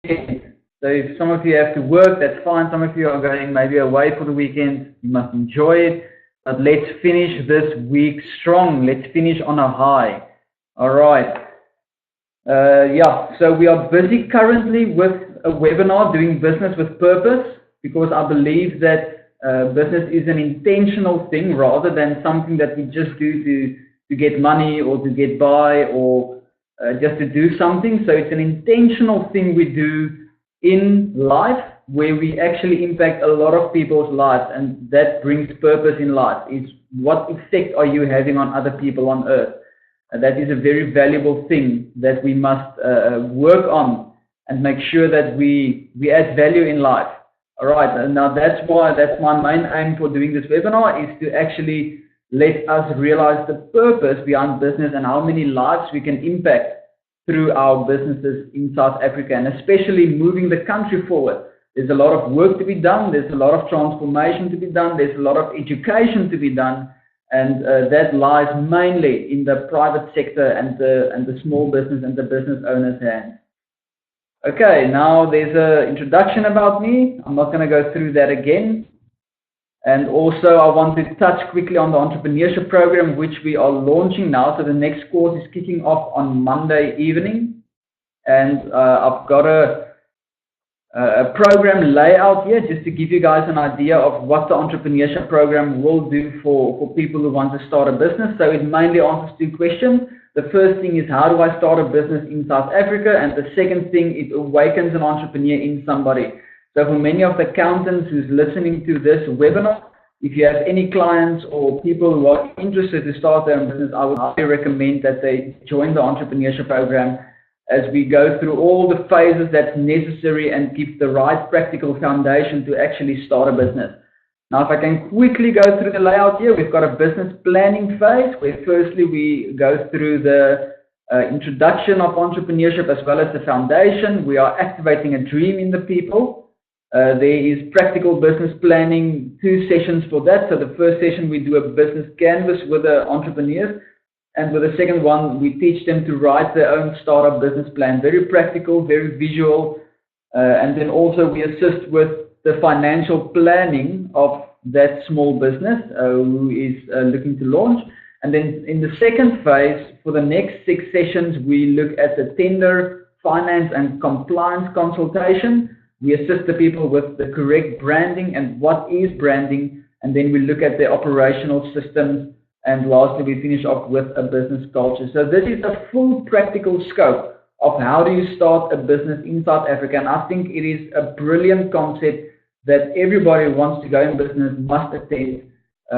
weekend. So if some of you have to work, that's fine. Some of you are going maybe away for the weekend. You must enjoy it. But let's finish this week strong. Let's finish on a high. All right. Yeah, so we are busy currently with a webinar, Doing Business with Purpose, because I believe that business is an intentional thing rather than something that we just do to get money or to get by or just to do something. So it's an intentional thing we do in life where we actually impact a lot of people's lives, and that brings purpose in life. Is what effect are you having on other people on earth? That is a very valuable thing that we must work on and make sure that we add value in life. All right, now that's my main aim for doing this webinar, is to actually let us realize the purpose behind business and how many lives we can impact through our businesses in South Africa, and especially moving the country forward. There's a lot of work to be done, there's a lot of transformation to be done, there's a lot of education to be done, and that lies mainly in the private sector and the small business and the business owner's hands. Okay, now there's an introduction about me. I'm not going to go through that again. And also I want to touch quickly on the entrepreneurship program, which we are launching now. So the next course is kicking off on Monday evening. And I've got a program layout here just to give you guys an idea of what the entrepreneurship program will do for people who want to start a business. So it mainly answers two questions. The first thing is, how do I start a business in South Africa? And the second thing, it awakens an entrepreneur in somebody. So for many of the accountants who's listening to this webinar, if you have any clients or people who are interested to start their own business, I would highly recommend that they join the entrepreneurship program, as we go through all the phases that's necessary and give the right practical foundation to actually start a business. Now, if I can quickly go through the layout here, we've got a business planning phase where firstly we go through the introduction of entrepreneurship as well as the foundation. We are activating a dream in the people. There is practical business planning, 2 sessions for that. So the first session we do a business canvas with the entrepreneurs. And with the second one, we teach them to write their own startup business plan. Very practical, very visual. And then also we assist with the financial planning of that small business who is looking to launch. And then in the second phase, for the next 6 sessions, we look at the tender, finance and compliance consultation. We assist the people with the correct branding and what is branding. And then we look at the operational systems. And lastly, we finish off with a business culture. So this is a full practical scope of how do you start a business in South Africa. And I think it is a brilliant concept that everybody who wants to go in business must attend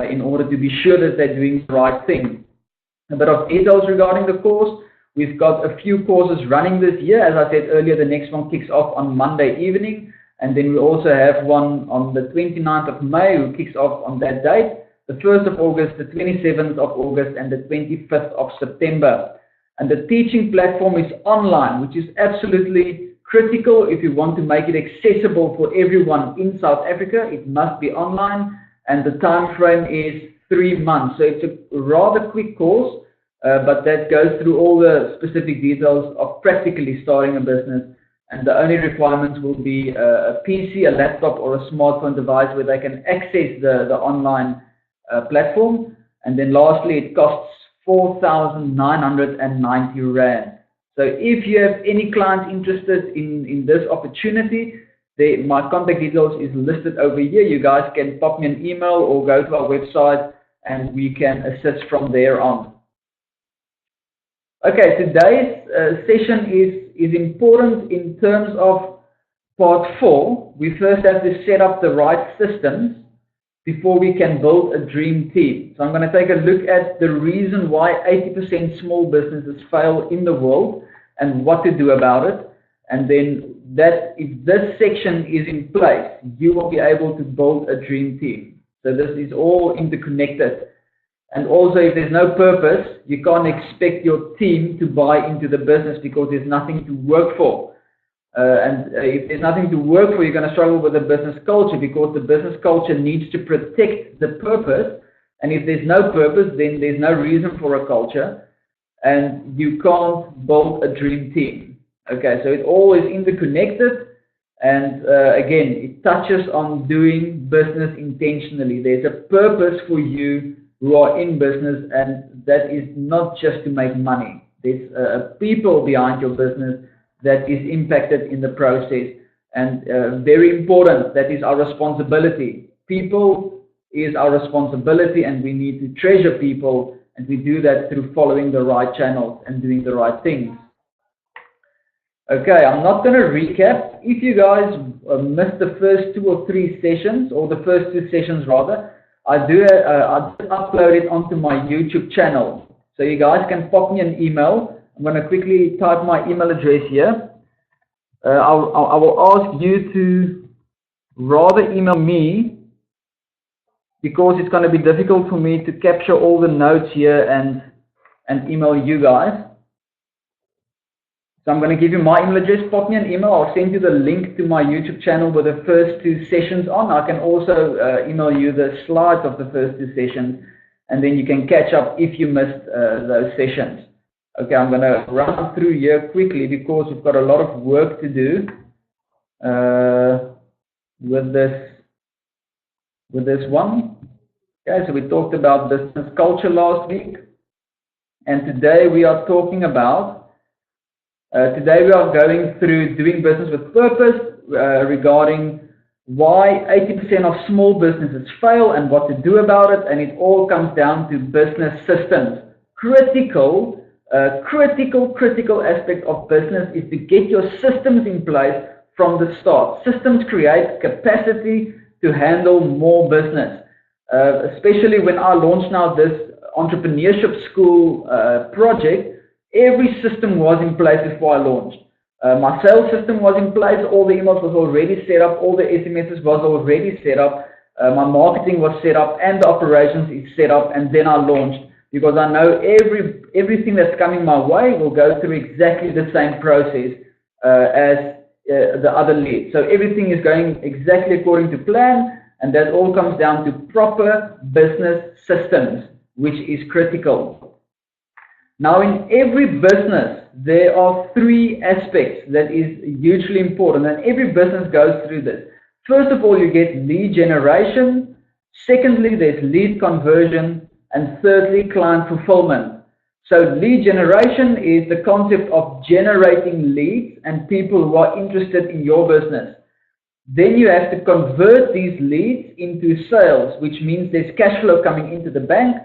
in order to be sure that they're doing the right thing. A bit of details regarding the course. We've got a few courses running this year. As I said earlier, the next one kicks off on Monday evening. And then we also have one on the 29th of May who kicks off on that date. The 1st of August, the 27th of August, and the 25th of September. And the teaching platform is online, which is absolutely critical if you want to make it accessible for everyone in South Africa. It must be online, and the time frame is 3 months. So it's a rather quick course, but that goes through all the specific details of practically starting a business. And the only requirements will be a PC, a laptop, or a smartphone device where they can access the online platform. And then lastly, it costs 4,990 Rand. So if you have any clients interested in this opportunity, my contact details is listed over here. You guys can pop me an email or go to our website and we can assist from there on. Okay, today's session is important in terms of part 4. We first have to set up the right systems before we can build a dream team. So I'm going to take a look at the reason why 80% small businesses fail in the world and what to do about it. And then that if this section is in place, you will be able to build a dream team. So this is all interconnected. And also, if there's no purpose, you can't expect your team to buy into the business because there's nothing to work for. And if there's nothing to work for, you're going to struggle with the business culture, because the business culture needs to protect the purpose. And if there's no purpose, then there's no reason for a culture. And you can't build a dream team. Okay, so it all is interconnected, and again, it touches on doing business intentionally. There's a purpose for you who are in business, and that is not just to make money. There's people behind your business that is impacted in the process, and very important, that is our responsibility. People is our responsibility, and we need to treasure people, and we do that through following the right channels and doing the right things. Okay, I'm not going to recap. If you guys missed the first 2 or 3 sessions, or the first 2 sessions rather, I did upload it onto my YouTube channel. So you guys can pop me an email. I'm going to quickly type my email address here. I will ask you to rather email me, because it's going to be difficult for me to capture all the notes here and email you guys. So I'm going to give you my email address. Pop me an email. I'll send you the link to my YouTube channel with the first 2 sessions on. I can also email you the slides of the first 2 sessions, and then you can catch up if you missed those sessions. Okay, I'm going to run through here quickly because we've got a lot of work to do with this one. Okay, so we talked about business culture last week, and today we are talking about today we are going through doing business with purpose, regarding why 80% of small businesses fail and what to do about it, and it all comes down to business systems. Critical aspect of business is to get your systems in place from the start. Systems create capacity to handle more business. Especially when I launched now this entrepreneurship school project, every system was in place before I launched. My sales system was in place, all the emails was already set up, all the SMSs was already set up, my marketing was set up, and the operations is set up, and then I launched, because I know everything that's coming my way will go through exactly the same process as the other leads. So everything is going exactly according to plan, and that all comes down to proper business systems, which is critical. Now, in every business, there are 3 aspects that is hugely important, and every business goes through this. First of all, you get lead generation. Secondly, there's lead conversion. And thirdly, client fulfillment. So lead generation is the concept of generating leads and people who are interested in your business. Then you have to convert these leads into sales, which means there's cash flow coming into the bank.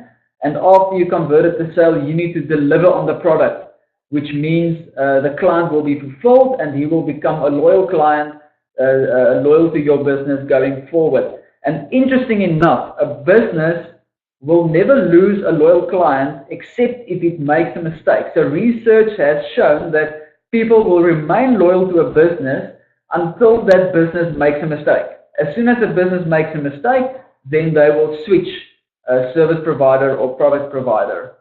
And after you convert it to sale, you need to deliver on the product, which means the client will be fulfilled and he will become a loyal client, loyal to your business going forward. And interesting enough, a business will never lose a loyal client except if it makes a mistake. So research has shown that people will remain loyal to a business until that business makes a mistake. As soon as a business makes a mistake, then they will switch a service provider or product provider.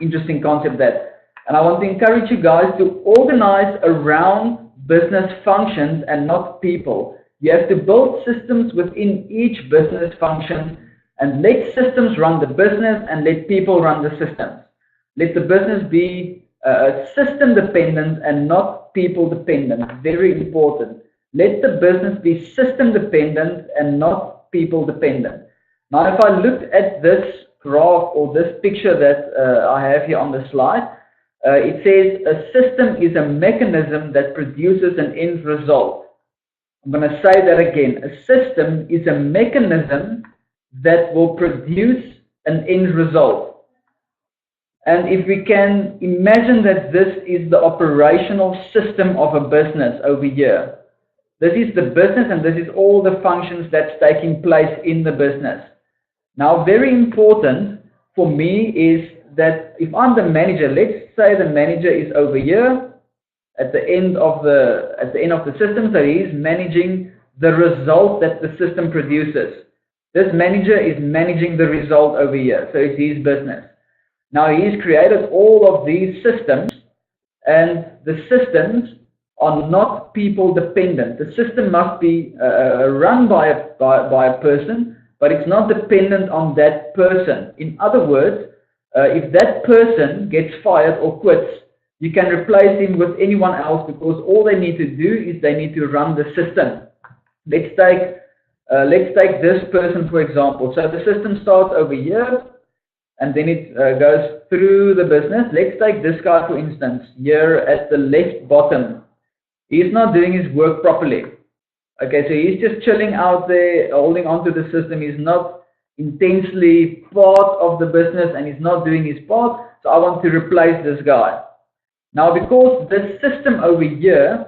Interesting concept that. And I want to encourage you guys to organize around business functions and not people. You have to build systems within each business function, and let systems run the business and let people run the systems. Let the business be system dependent and not people dependent. Very important. Let the business be system dependent and not people dependent. Now, if I look at this graph or this picture that I have here on the slide, it says a system is a mechanism that produces an end result. I'm going to say that again. A system is a mechanism that will produce an end result. And if we can imagine that this is the operational system of a business over here, this is the business and this is all the functions that's taking place in the business. Now, very important for me is that if I'm the manager, let's say the manager is over here at the end of the system, so he is managing the result that the system produces. This manager is managing the result over here, so it's his business. Now, he's created all of these systems, and the systems are not people dependent. The system must be run by a person, but it's not dependent on that person. In other words, if that person gets fired or quits, you can replace him with anyone else, because all they need to do is they need to run the system. Let's take this person, for example. So the system starts over here, and then it goes through the business. Let's take this guy, for instance, here at the left bottom. He's not doing his work properly. Okay, so he's just chilling out there, holding on to the system. He's not intensely part of the business, and he's not doing his part. So I want to replace this guy. Now, because this system over here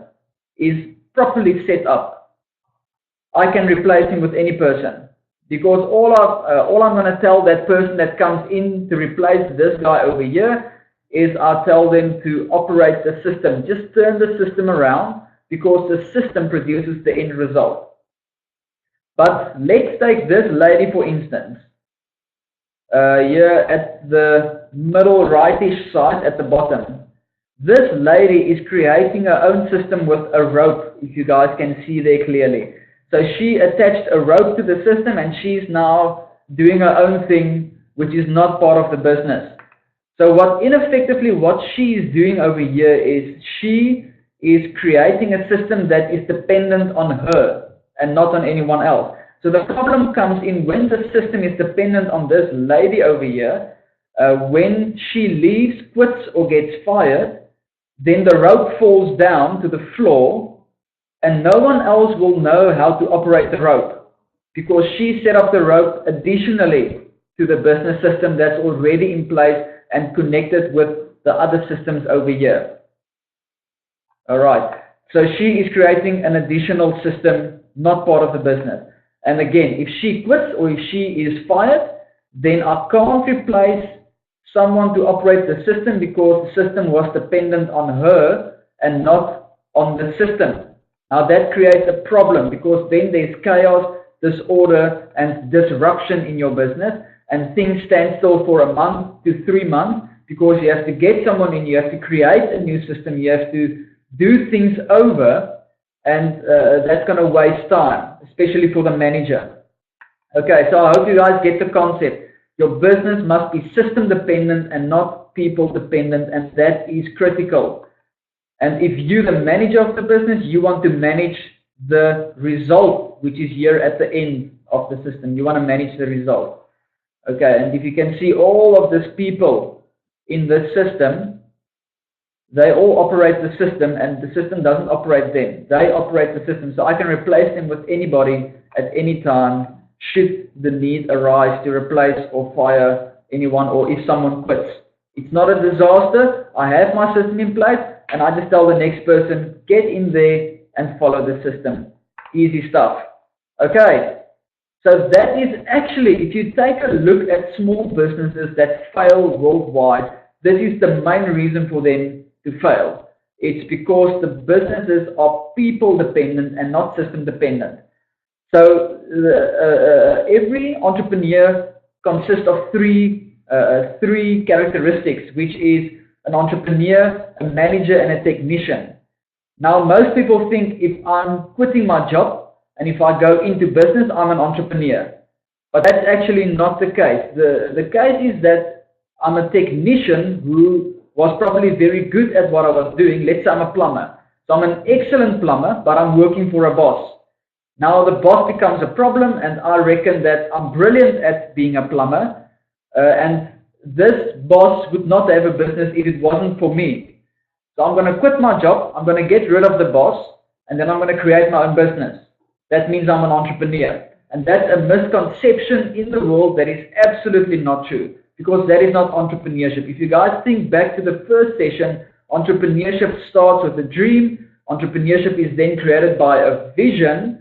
is properly set up, I can replace him with any person. Because all I'm going to tell that person that comes in to replace this guy over here is I'll tell them to operate the system. Just turn the system around, because the system produces the end result. But let's take this lady, for instance, here at the middle rightish side at the bottom. This lady is creating her own system with a rope, if you guys can see there clearly. So she attached a rope to the system, and she's now doing her own thing, which is not part of the business. So what she is doing over here is she is creating a system that is dependent on her and not on anyone else. So the problem comes in when the system is dependent on this lady over here. When she leaves, quits, or gets fired, then the rope falls down to the floor, and no one else will know how to operate the rope, because she set up the rope additionally to the business system that's already in place and connected with the other systems over here. Alright, so she is creating an additional system, not part of the business. And again, if she quits or if she is fired, then I can't replace someone to operate the system, because the system was dependent on her and not on the system. Now that creates a problem, because then there's chaos, disorder, and disruption in your business, and things stand still for a month to 3 months, because you have to get someone in, you have to create a new system, you have to do things over, and that's going to waste time, especially for the manager. Okay, so I hope you guys get the concept. Your business must be system dependent and not people dependent, and that is critical. And if you're the manager of the business, you want to manage the result, which is here at the end of the system. You want to manage the result. Okay, and if you can see all of these people in the system, they all operate the system, and the system doesn't operate them. They operate the system. So I can replace them with anybody at any time, should the need arise to replace or fire anyone, or if someone quits. It's not a disaster. I have my system in place, and I just tell the next person, get in there and follow the system. Easy stuff. Okay, so that is actually, if you take a look at small businesses that fail worldwide, this is the main reason for them to fail. It's because the businesses are people dependent and not system dependent. So every entrepreneur consists of three characteristics, which is an entrepreneur, a manager, and a technician. Now, most people think if I'm quitting my job and if I go into business, I'm an entrepreneur. But that's actually not the case. The case is that I'm a technician who was probably very good at what I was doing. Let's say I'm a plumber. So I'm an excellent plumber, but I'm working for a boss. Now the boss becomes a problem, and I reckon that I'm brilliant at being a plumber, and this boss would not have a business if it wasn't for me. So I'm going to quit my job, I'm going to get rid of the boss, and then I'm going to create my own business. That means I'm an entrepreneur. And that's a misconception in the world that is absolutely not true, because that is not entrepreneurship. If you guys think back to the first session, entrepreneurship starts with a dream. Entrepreneurship is then created by a vision,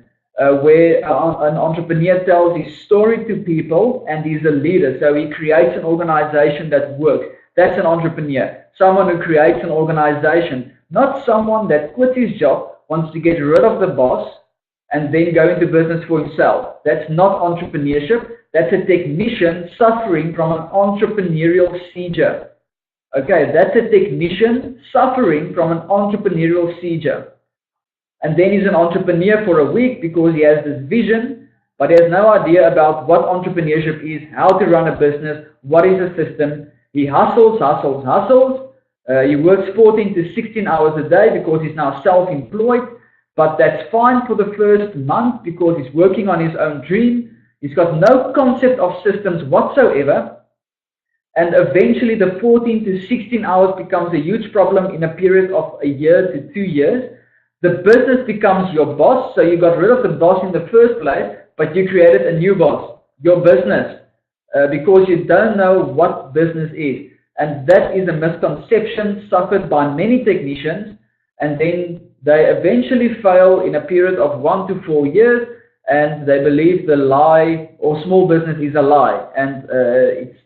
where an entrepreneur tells his story to people, and he's a leader. So he creates an organization that works. That's an entrepreneur. Someone who creates an organization, not someone that quits his job, wants to get rid of the boss, and then go into business for himself. That's not entrepreneurship. That's a technician suffering from an entrepreneurial seizure. Okay, that's a technician suffering from an entrepreneurial seizure. And then he's an entrepreneur for a week because he has this vision, but he has no idea about what entrepreneurship is, how to run a business, what is a system. He hustles, He works 14 to 16 hours a day because he's now self-employed, but that's fine for the first month because he's working on his own dream. He's got no concept of systems whatsoever. And eventually the 14 to 16 hours becomes a huge problem in a period of a year to 2 years. The business becomes your boss. So you got rid of the boss in the first place, but you created a new boss, your business, because you don't know what business is. And that is a misconception suffered by many technicians. And then they eventually fail in a period of 1 to 4 years, and they believe the lie or small business is a lie, and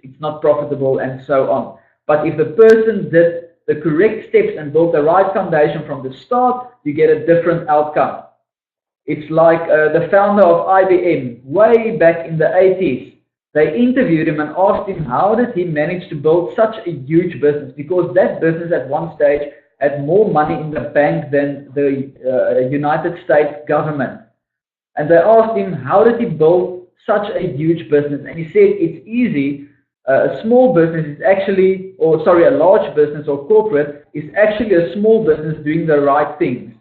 it's not profitable and so on. But if the person did the correct steps and built the right foundation from the start, you get a different outcome. It's like the founder of IBM way back in the 80s. They interviewed him and asked him how did he manage to build such a huge business, because that business at one stage had more money in the bank than the United States government. And they asked him, how did he build such a huge business? And he said, it's easy. A small business is actually, a large business or corporate is actually a small business doing the right things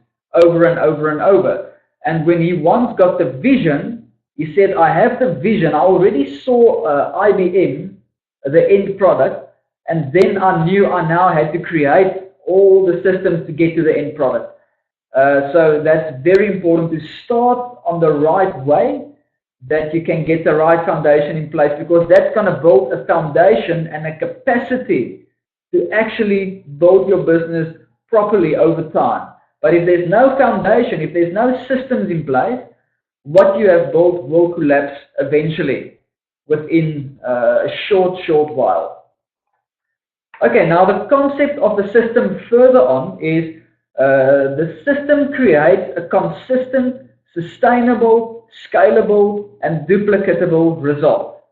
over and over and over. And when he once got the vision, he said, I have the vision. I already saw IBM, the end product, and then I knew I now had to create all the systems to get to the end product. So that's very important to start on the right way, that you can get the right foundation in place, because that's going to build a foundation and a capacity to actually build your business properly over time. But if there's no foundation, if there's no systems in place, what you have built will collapse eventually within a short while. Okay, now the concept of the system further on is the system creates a consistent, sustainable, scalable, and duplicatable result.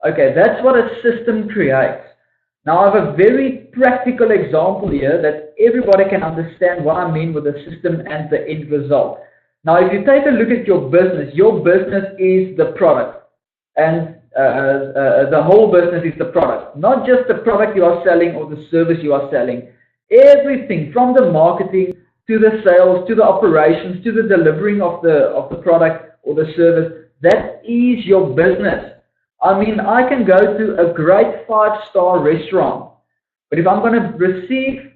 Okay, that's what a system creates. Now I have a very practical example here that everybody can understand what I mean with the system and the end result. Now if you take a look at your business is the product, and the whole business is the product, not just the product you are selling or the service you are selling. Everything from the marketing to the sales, to the operations, to the delivering of the product or the service, that is your business. I mean, I can go to a great 5-star restaurant, but if I'm going to receive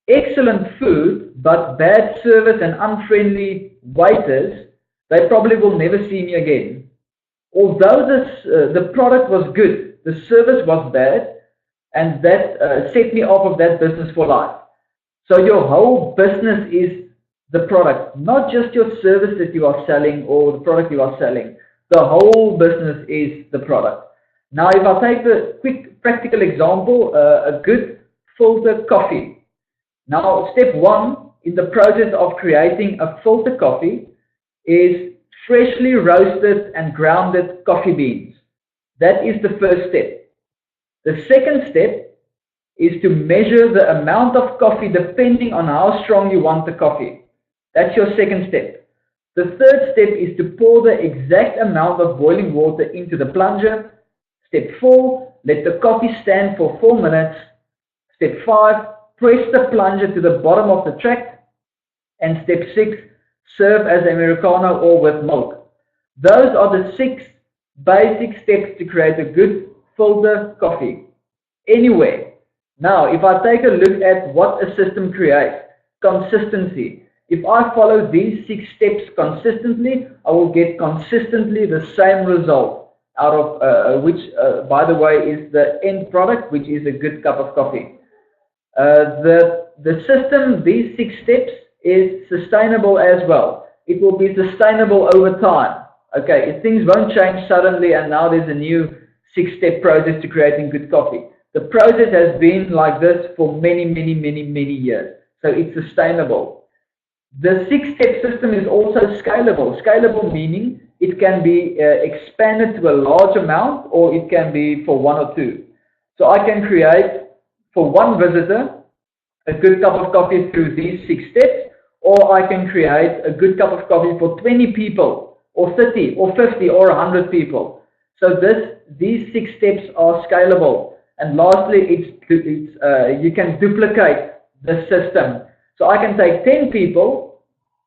excellent food but bad service and unfriendly waiters, they probably will never see me again. Although the product was good, the service was bad, and that set me off of that business for life. So your whole business is the product, not just your service that you are selling or the product you are selling. The whole business is the product. Now, if I take the quick practical example, a good filter coffee. Now, step 1 in the process of creating a filter coffee is freshly roasted and grounded coffee beans. That is the first step. The second step is to measure the amount of coffee depending on how strong you want the coffee. That's your second step. The third step is to pour the exact amount of boiling water into the plunger. Step 4, let the coffee stand for 4 minutes. Step 5, press the plunger to the bottom of the track. And step 6, serve as Americano or with milk. Those are the 6 basic steps to create a good filter coffee anywhere. Now, if I take a look at what a system creates, consistency. If I follow these 6 steps consistently, I will get consistently the same result out of which, by the way, is the end product, which is a good cup of coffee. The system, these 6 steps, is sustainable as well. It will be sustainable over time. Okay, if things won't change suddenly and now there's a new 6-step process to creating good coffee. The process has been like this for many years. So it's sustainable. The 6-step system is also scalable. Scalable meaning it can be expanded to a large amount, or it can be for 1 or 2. So I can create for 1 visitor a good cup of coffee through these 6 steps, or I can create a good cup of coffee for 20 people, or 30, or 50, or 100 people. So these 6 steps are scalable. And lastly, you can duplicate the system. So I can take 10 people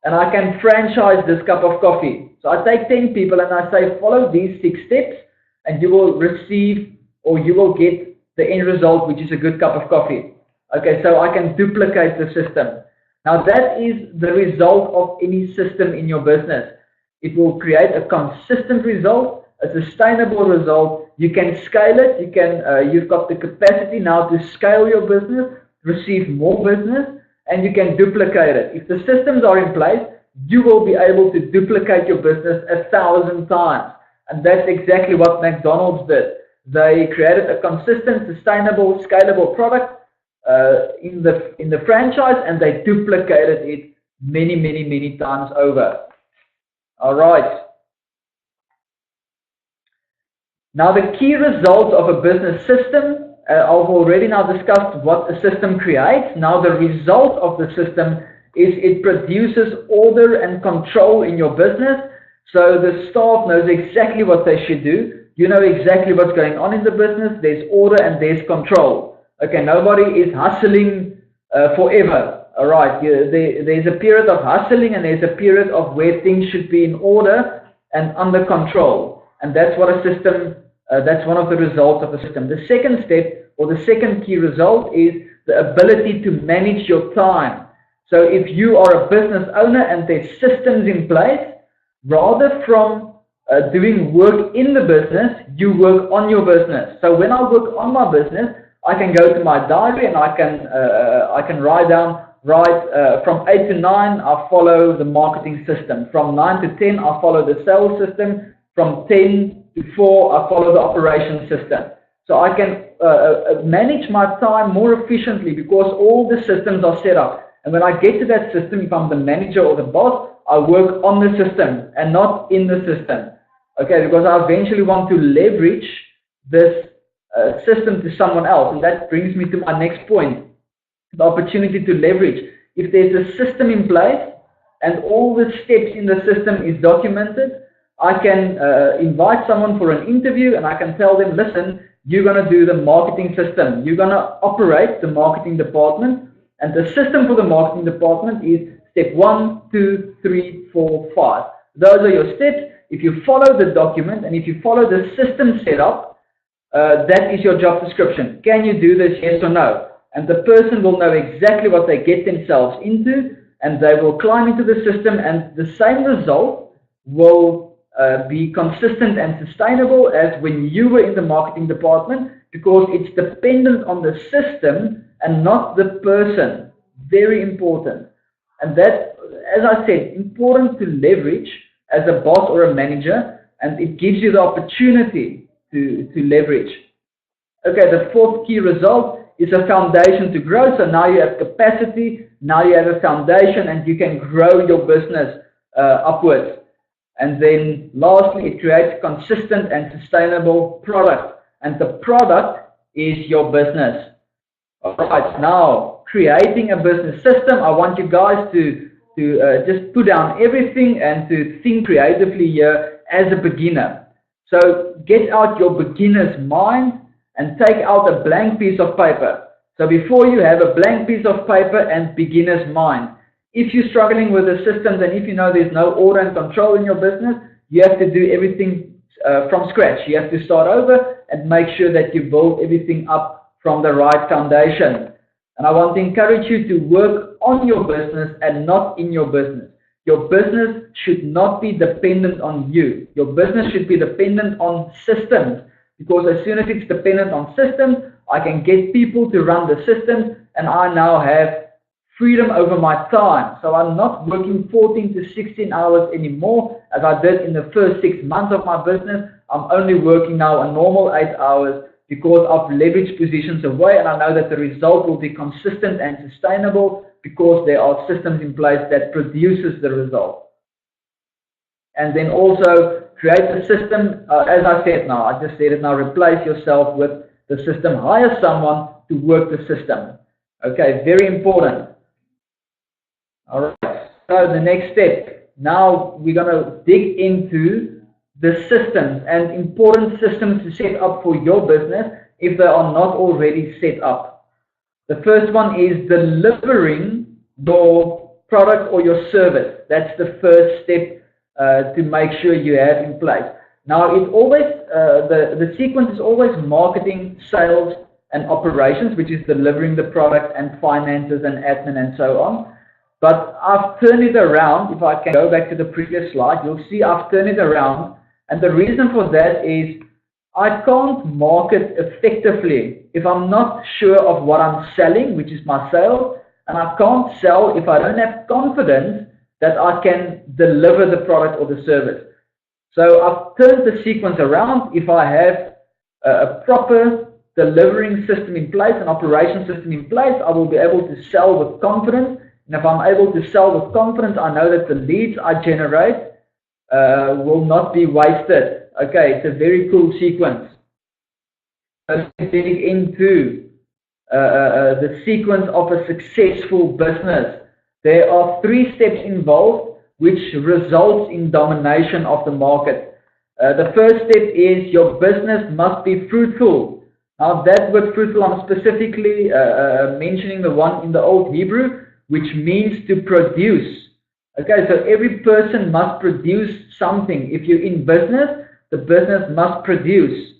and I can franchise this cup of coffee. So I take 10 people and I say, follow these 6 steps and you will receive, or you will get the end result, which is a good cup of coffee. Okay, so I can duplicate the system. Now that is the result of any system in your business. It will create a consistent result, a sustainable result. You can scale it. You've got the capacity now to scale your business, receive more business, and you can duplicate it. If the systems are in place, you will be able to duplicate your business 1,000 times. And that's exactly what McDonald's did. They created a consistent, sustainable, scalable product in the franchise, and they duplicated it many times over. All right. Now the key results of a business system, I've already now discussed what a system creates. Now the result of the system is it produces order and control in your business. So the staff knows exactly what they should do. You know exactly what's going on in the business. There's order and there's control. Okay, nobody is hustling forever. All right, there's a period of hustling and there's a period of where things should be in order and under control. And that's what a system, that's one of the results of a system. The second step, or the second key result, is the ability to manage your time. So if you are a business owner and there's systems in place, rather from doing work in the business, you work on your business. So when I work on my business, I can go to my diary and I can write down, from 8 to 9, I follow the marketing system. From 9 to 10, I follow the sales system. From 10 to 4, I follow the operations system. So I can manage my time more efficiently because all the systems are set up. And when I get to that system, if I'm the manager or the boss, I work on the system and not in the system. Okay, because I eventually want to leverage this system to someone else. And that brings me to my next point, the opportunity to leverage. If there's a system in place and all the steps in the system is documented, I can invite someone for an interview and I can tell them, listen, you're going to do the marketing system. You're going to operate the marketing department. And the system for the marketing department is step 1, 2, 3, 4, 5. Those are your steps. If you follow the document and if you follow the system setup, that is your job description. Can you do this, yes or no? And the person will know exactly what they get themselves into, and they will climb into the system, and the same result will be consistent and sustainable as when you were in the marketing department, because it's dependent on the system and not the person. Very important. And that, as I said, important to leverage as a boss or a manager, and it gives you the opportunity to leverage. Okay, the fourth key result is a foundation to grow. So now you have capacity, now you have a foundation, and you can grow your business upwards. And then lastly, it creates consistent and sustainable product. And the product is your business. All right, now creating a business system. I want you guys to just put down everything and to think creatively here as a beginner. So get out your beginner's mind and take out a blank piece of paper. So before you have a blank piece of paper and beginner's mind. If you're struggling with the systems and if you know there's no order and control in your business, you have to do everything from scratch. You have to start over and make sure that you build everything up from the right foundation. And I want to encourage you to work on your business and not in your business. Your business should not be dependent on you. Your business should be dependent on systems, because as soon as it's dependent on systems, I can get people to run the systems, and I now have freedom over my time. So I'm not working 14 to 16 hours anymore as I did in the first 6 months of my business. I'm only working now a normal 8 hours because I've leveraged positions away, and I know that the result will be consistent and sustainable because there are systems in place that produces the result. And then also create a system, as I said now, I just said it now, replace yourself with the system. Hire someone to work the system. Okay, very important. All right, so the next step. Now we're going to dig into the systems and important systems to set up for your business if they are not already set up. The first one is delivering your product or your service. That's the first step to make sure you have in place. Now, it always the sequence is always marketing, sales, and operations, which is delivering the product, and finances and admin and so on. But I've turned it around. If I can go back to the previous slide, you'll see I've turned it around. And the reason for that is I can't market effectively if I'm not sure of what I'm selling, which is my sales, and I can't sell if I don't have confidence that I can deliver the product or the service. So I've turned the sequence around. If I have a proper delivering system in place, an operation system in place, I will be able to sell with confidence. And if I'm able to sell with confidence, I know that the leads I generate will not be wasted. Okay, it's a very cool sequence. Let's dig into the sequence of a successful business. There are 3 steps involved, which results in domination of the market. The first step is your business must be fruitful. Now, that word fruitful, I'm specifically mentioning the one in the Old Hebrew, which means to produce. Okay, so every person must produce something. If you're in business, the business must produce.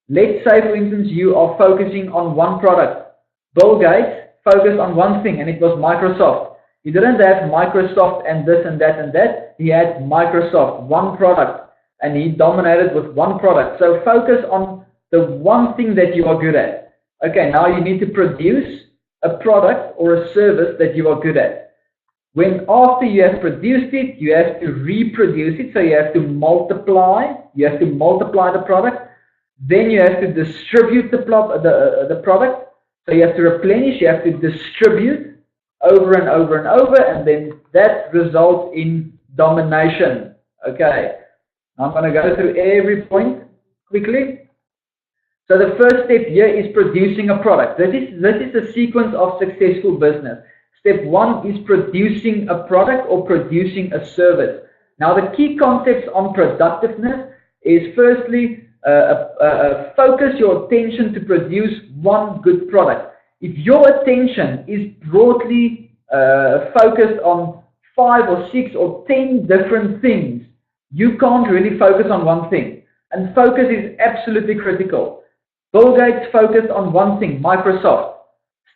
Let's say, for instance, you are focusing on one product. Bill Gates focused on one thing, and it was Microsoft. He didn't have Microsoft and this and that and that. He had Microsoft, one product, and he dominated with one product. So focus on the one thing that you are good at. Okay, now you need to produce a product or a service that you are good at. When after you have produced it, you have to reproduce it. So you have to multiply. You have to multiply the product. Then you have to distribute the product. So you have to replenish. You have to distribute over and over and over. And then that results in domination. Okay. I'm going to go through every point quickly. So the first step here is producing a product. This is the sequence of successful business. Step 1 is producing a product or producing a service. Now, the key concepts on productiveness is firstly, focus your attention to produce one good product. If your attention is broadly focused on 5 or 6 or 10 different things, you can't really focus on one thing. And focus is absolutely critical. Bill Gates focused on one thing, Microsoft.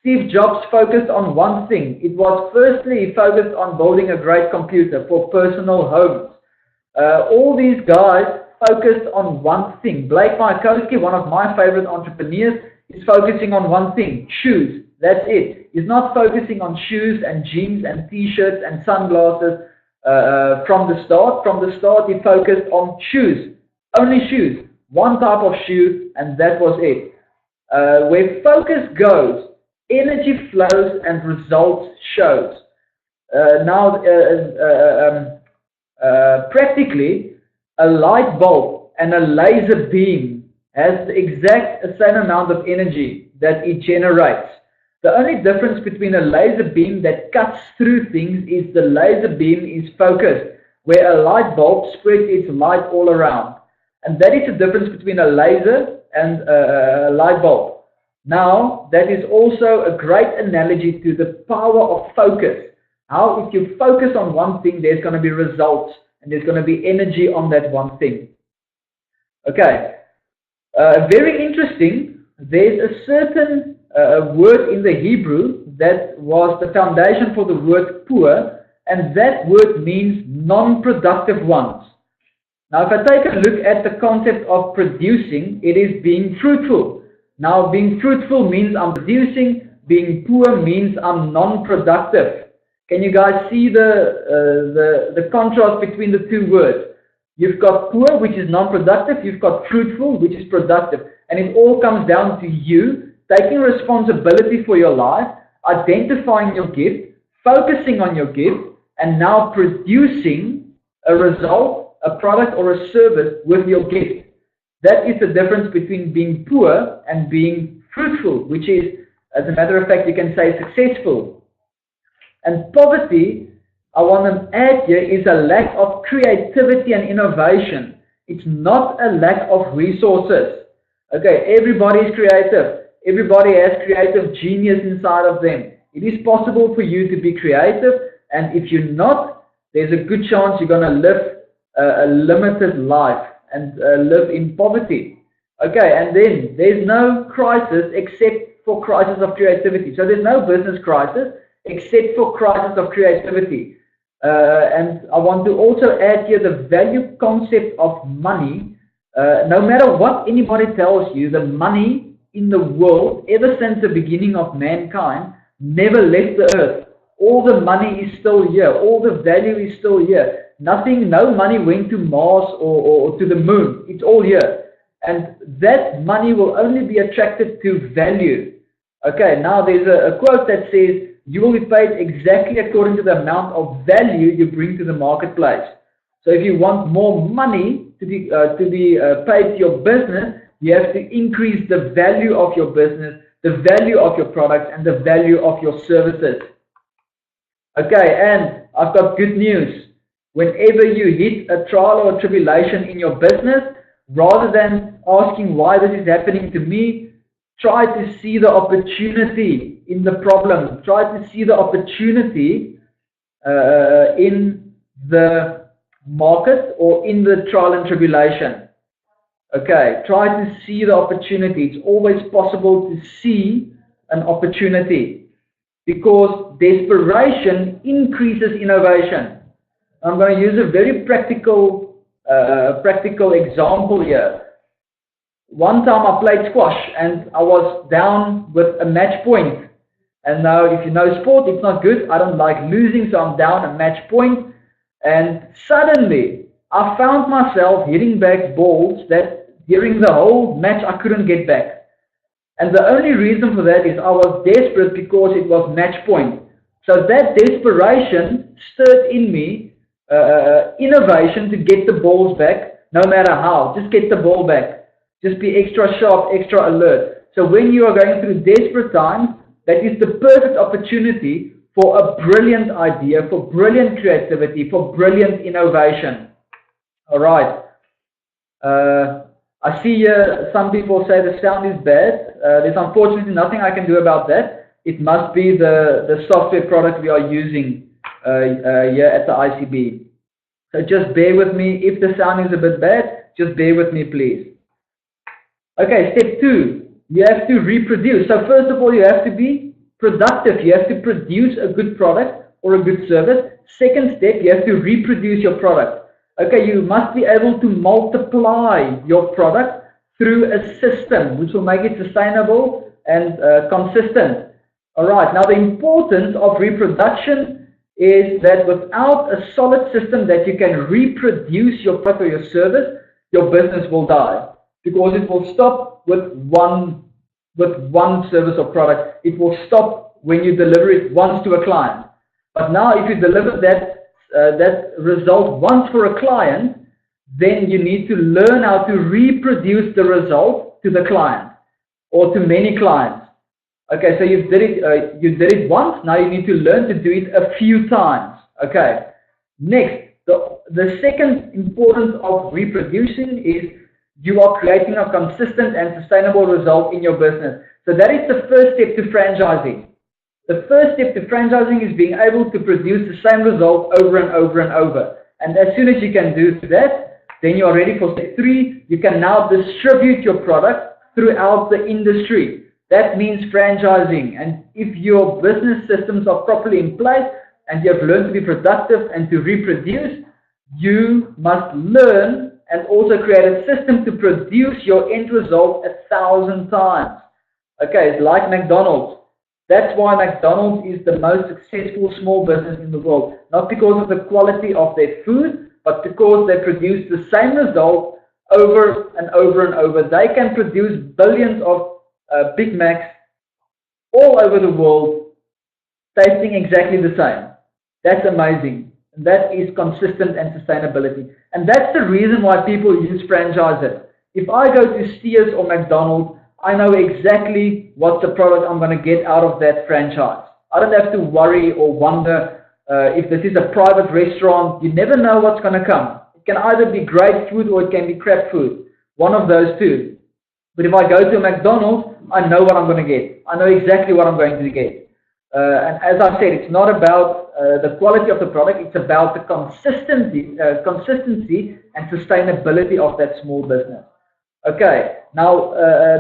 Steve Jobs focused on one thing. It was firstly, he focused on building a great computer for personal homes. All these guys focused on one thing. Blake Miyakowski, one of my favorite entrepreneurs, is focusing on one thing, shoes. That's it. He's not focusing on shoes and jeans and t-shirts and sunglasses from the start. From the start, he focused on shoes, only shoes. One type of shoe, and that was it. Where focus goes, energy flows and results shows. Practically, a light bulb and a laser beam has the exact same amount of energy that it generates. The only difference between a laser beam that cuts through things is the laser beam is focused, where a light bulb spreads its light all around. And that is the difference between a laser and a light bulb. Now, that is also a great analogy to the power of focus. How if you focus on one thing, there's going to be results and there's going to be energy on that one thing. Okay, very interesting. There's a certain word in the Hebrew that was the foundation for the word poor, and that word means non-productive ones. Now, if I take a look at the concept of producing, it is being fruitful. Now, being fruitful means I'm producing. Being poor means I'm non-productive. Can you guys see the contrast between the two words? You've got poor, which is non-productive. You've got fruitful, which is productive. And it all comes down to you taking responsibility for your life, identifying your gift, focusing on your gift, and now producing a result, a product or a service with your gift. That is the difference between being poor and being fruitful, which is, as a matter of fact, you can say successful. And poverty, I want to add here, is a lack of creativity and innovation. It's not a lack of resources. Okay, everybody is creative. Everybody has creative genius inside of them. It is possible for you to be creative, and if you're not, there's a good chance you're going to live a limited life and live in poverty. Okay, and then there's no crisis except for crisis of creativity. So there's no business crisis except for crisis of creativity. And I want to also add here the value concept of money. No matter what anybody tells you, the money in the world, ever since the beginning of mankind, never left the earth. All the money is still here. All the value is still here. No money went to Mars or to the moon. It's all here. And that money will only be attracted to value. Okay, now there's a quote that says, you will be paid exactly according to the amount of value you bring to the marketplace. So if you want more money to be paid to your business, you have to increase the value of your business, the value of your products, and the value of your services. Okay, and I've got good news. Whenever you hit a trial or a tribulation in your business, rather than asking why this is happening to me, try to see the opportunity in the problem. Try to see the opportunity in the market or in the trial and tribulation. Okay, try to see the opportunity. It's always possible to see an opportunity because desperation increases innovation. I'm going to use a very practical example here. One time I played squash and I was down with a match point. And now if you know sport, it's not good. I don't like losing, so I'm down a match point. And suddenly I found myself hitting back balls that during the whole match I couldn't get back. And the only reason for that is I was desperate because it was match point. So that desperation stirred in me innovation to get the balls back, no matter how. Just get the ball back. Just be extra sharp, extra alert. So when you are going through desperate times, that is the perfect opportunity for a brilliant idea, for brilliant creativity, for brilliant innovation. All right. I see some people say the sound is bad. There's unfortunately nothing I can do about that. It must be the software product we are using here at the ICB. So just bear with me. If the sound is a bit bad, just bear with me, please. Okay, step 2, you have to reproduce. So first of all, you have to be productive. You have to produce a good product or a good service. Second step, you have to reproduce your product. Okay, you must be able to multiply your product through a system which will make it sustainable and consistent. All right, now the importance of reproduction is that without a solid system that you can reproduce your product or your service, your business will die. Because it will stop with one service or product. It will stop when you deliver it once to a client. But now if you deliver that result once for a client, then you need to learn how to reproduce the result to the client or to many clients. Okay, so you did it once, now you need to learn to do it a few times. Okay, next, the second importance of reproducing is you are creating a consistent and sustainable result in your business. So that is the first step to franchising. The first step to franchising is being able to produce the same result over and over and over. And as soon as you can do that, then you are ready for step 3. You can now distribute your product throughout the industry. That means franchising. And if your business systems are properly in place and you have learned to be productive and to reproduce, you must learn and also create a system to produce your end result 1,000 times. Okay, it's like McDonald's. That's why McDonald's is the most successful small business in the world. Not because of the quality of their food, but because they produce the same result over and over and over. They can produce billions of Big Macs all over the world, tasting exactly the same. That's amazing. That is consistent and sustainability. And that's the reason why people use franchises. If I go to Steers or McDonald's, I know exactly what's the product I'm going to get out of that franchise. I don't have to worry or wonder if this is a private restaurant. You never know what's going to come. It can either be great food or it can be crap food. One of those two. But if I go to a McDonald's, I know what I'm going to get. I know exactly what I'm going to get. And as I said, it's not about the quality of the product, it's about the consistency and sustainability of that small business. Okay, now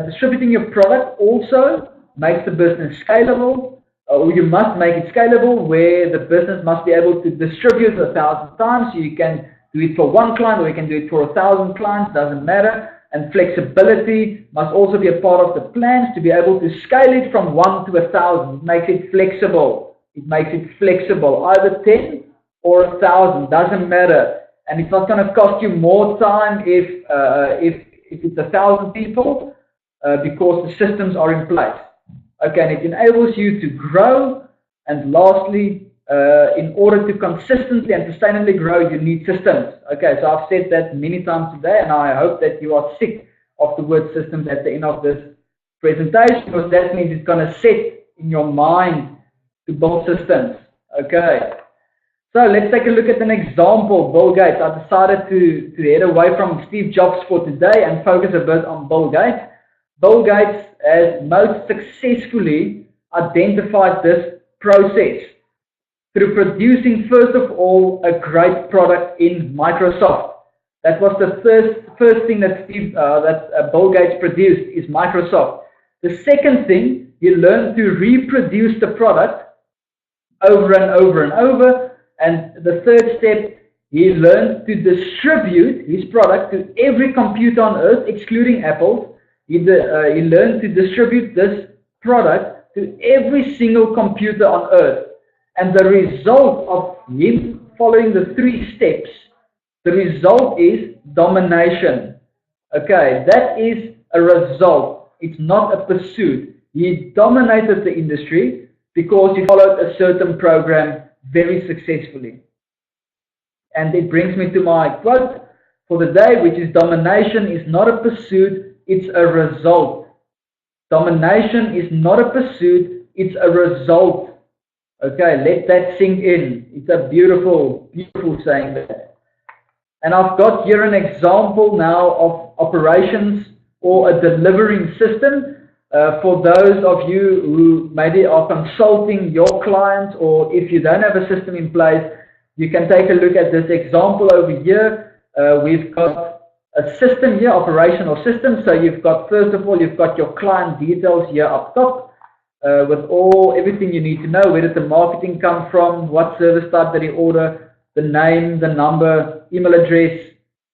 distributing your product also makes the business scalable, or you must make it scalable, where the business must be able to distribute 1,000 times. So you can do it for one client or you can do it for 1,000 clients, doesn't matter. And flexibility must also be a part of the plans to be able to scale it from 1 to 1,000. It makes it flexible. It makes it flexible, either 10 or 1,000, doesn't matter. And it's not going to cost you more time if it's 1,000 people because the systems are in place. Okay, and it enables you to grow. And lastly, in order to consistently and sustainably grow, you need systems. Okay, so I've said that many times today, and I hope that you are sick of the word systems at the end of this presentation, because that means it's going to set in your mind to build systems. Okay, so let's take a look at an example. Bill Gates. I decided to head away from Steve Jobs for today and focus a bit on Bill Gates. Bill Gates has most successfully identified this process through producing, first of all, a great product in Microsoft. That was the first thing that Bill Gates produced, is Microsoft. The second thing, he learned to reproduce the product over and over and over. And the third step, he learned to distribute his product to every computer on earth, excluding Apple's. He learned to distribute this product to every single computer on earth. And the result of him following the 3 steps, the result is domination. Okay, that is a result. It's not a pursuit. He dominated the industry because he followed a certain program very successfully. And it brings me to my quote for the day, which is: domination is not a pursuit, it's a result. Domination is not a pursuit, it's a result. Okay, let that sink in. It's a beautiful, beautiful saying that. And I've got here an example now of operations or a delivering system for those of you who maybe are consulting your clients, or if you don't have a system in place, you can take a look at this example over here. We've got a system here, operational system. So you've got, first of all, you've got your client details here up top. With everything you need to know. Where did the marketing come from? What service type did he order? The name, the number, email address,